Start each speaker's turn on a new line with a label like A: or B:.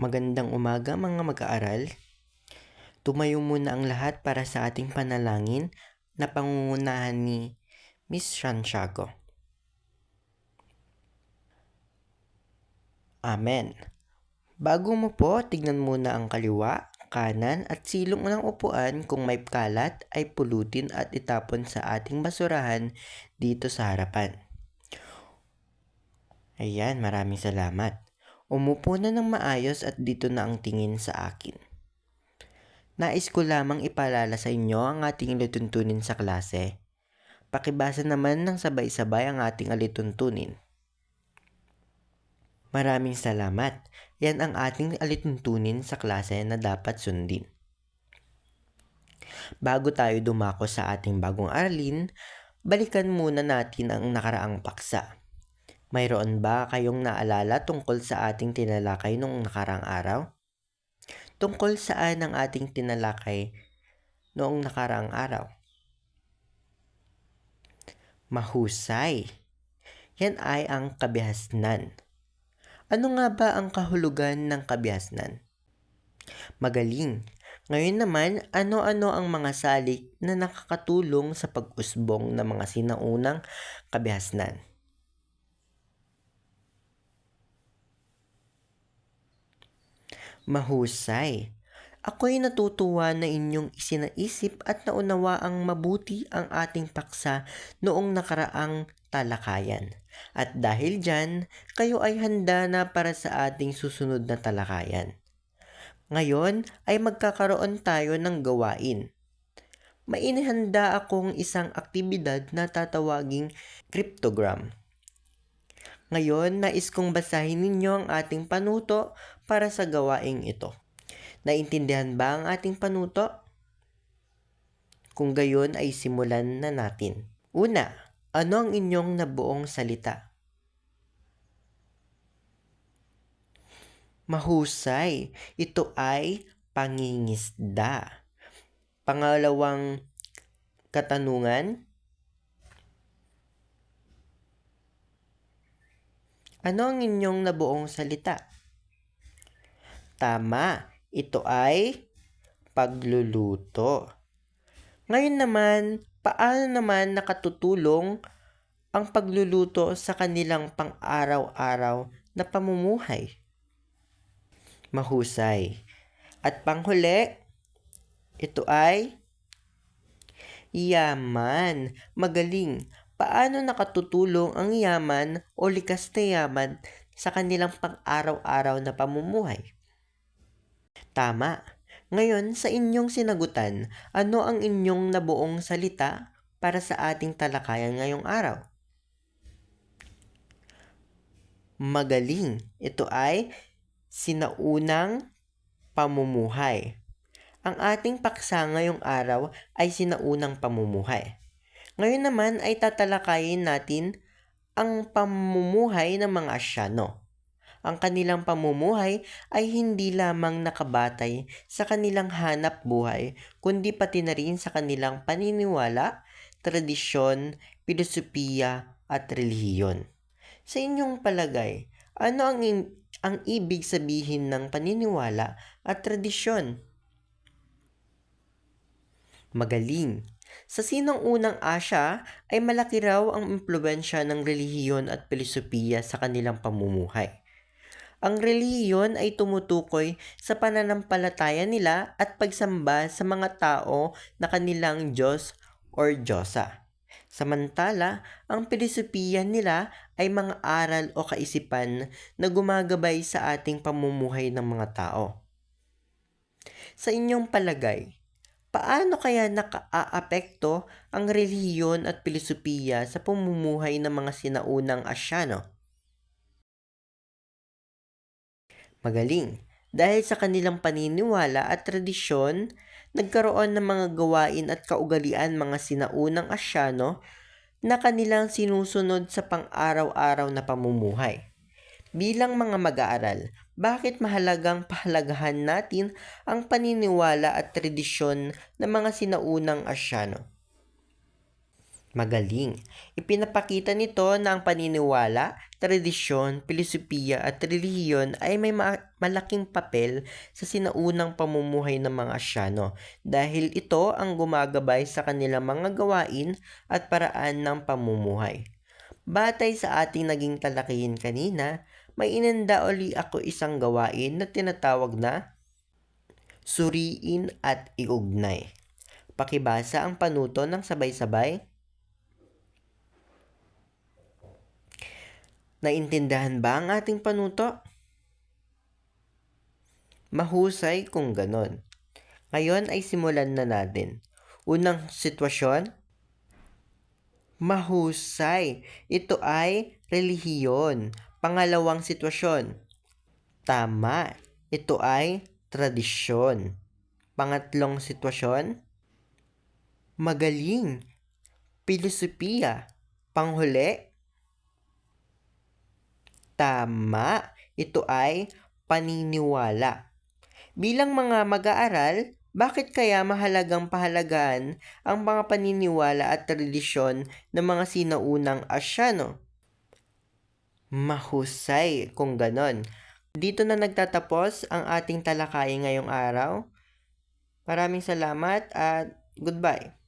A: Magandang umaga mga mag-aaral. Tumayo muna ang lahat para sa ating panalangin na pangungunahan ni Miss Santiago. Amen. Bago mo po, tignan muna ang kaliwa, kanan at silong ng upuan. Kung may kalat ay pulutin at itapon sa ating basurahan dito sa harapan. Ayan, maraming salamat. Umupo na ng maayos at dito na ang tingin sa akin. Nais ko lamang ipaalala sa inyo ang ating alituntunin sa klase. Pakibasa naman ng sabay-sabay ang ating alituntunin. Maraming salamat. Yan ang ating alituntunin sa klase na dapat sundin. Bago tayo dumako sa ating bagong aralin, balikan muna natin ang nakaraang paksa. Mayroon ba kayong naalala tungkol sa ating tinalakay noong nakaraang araw? Tungkol saan ang ating tinalakay noong nakaraang araw? Mahusay. Yan ay ang kabihasnan. Ano nga ba ang kahulugan ng kabihasnan? Magaling. Ngayon naman, ano-ano ang mga salik na nakakatulong sa pag-usbong ng mga sinaunang kabihasnan? Mahusay. Ako'y natutuwa na inyong isinaisip at naunawa ang mabuti ang ating paksa noong nakaraang talakayan. At dahil dyan, kayo ay handa na para sa ating susunod na talakayan. Ngayon ay magkakaroon tayo ng gawain. May inihanda akong isang aktibidad na tatawaging cryptogram. Ngayon, nais kong basahin ninyo ang ating panuto para sa gawaing ito. Naintindihan ba ang ating panuto? Kung gayon ay simulan na natin. Una, ano ang inyong nabuong salita? Mahusay. Ito ay pangingisda. Pangalawang katanungan, ano ang inyong nabuong salita? Tama, ito ay pagluluto. Ngayon naman, paano naman nakatutulong ang pagluluto sa kanilang pang-araw-araw na pamumuhay? Mahusay. At panghuli, ito ay yaman. Magaling. Paano nakatutulong ang yaman o likas na yaman sa kanilang pang-araw-araw na pamumuhay? Tama. Ngayon, sa inyong sinagutan, ano ang inyong nabuong salita para sa ating talakayan ngayong araw? Magaling. Ito ay sinaunang pamumuhay. Ang ating paksa ngayong araw ay sinaunang pamumuhay. Ngayon naman ay tatalakayin natin ang pamumuhay ng mga Asyano. Ang kanilang pamumuhay ay hindi lamang nakabatay sa kanilang hanap buhay, kundi pati na rin sa kanilang paniniwala, tradisyon, pilosopiya at relihiyon. Sa inyong palagay, ano ang ibig sabihin ng paniniwala at tradisyon? Magaling. Sa sinong unang Asya ay malaki raw ang impluwensya ng relihiyon at pilosopiya sa kanilang pamumuhay. Ang relihiyon ay tumutukoy sa pananampalataya nila at pagsamba sa mga tao na kanilang Diyos or Diyosa. Samantala, ang pilosopiya nila ay mga aral o kaisipan na gumagabay sa ating pamumuhay ng mga tao. Sa inyong palagay, paano kaya naka-aapekto ang relihiyon at pilosopiya sa pamumuhay ng mga sinaunang Asyano? Magaling. Dahil sa kanilang paniniwala at tradisyon, nagkaroon ng mga gawain at kaugalian mga sinaunang Asyano na kanilang sinusunod sa pang-araw-araw na pamumuhay. Bilang mga mag-aaral, bakit mahalagang pahalagahan natin ang paniniwala at tradisyon ng mga sinaunang Asyano? Magaling. Ipinapakita nito na ang paniniwala, tradisyon, pilosopiya at relihiyon ay may malaking papel sa sinaunang pamumuhay ng mga Asyano dahil ito ang gumagabay sa kanilang mga gawain at paraan ng pamumuhay. Batay sa ating naging talakihin kanina, may inanda uli ako isang gawain na tinatawag na suriin at iugnay. Pakibasa ang panuto ng sabay-sabay. Naintindahan ba ang ating panuto? Mahusay kung ganon. Ngayon ay simulan na natin. Unang sitwasyon, mahusay. Ito ay relihiyon. Pangalawang sitwasyon, tama. Ito ay tradisyon. Pangatlong sitwasyon, magaling. Pilosopiya. Panghuli, tama. Ito ay paniniwala. Bilang mga mag-aaral, bakit kaya mahalagang pahalagaan ang mga paniniwala at tradisyon ng mga sinaunang Asyano? Mahusay kung ganon. Dito na nagtatapos ang ating talakay ngayong araw. Maraming salamat at goodbye.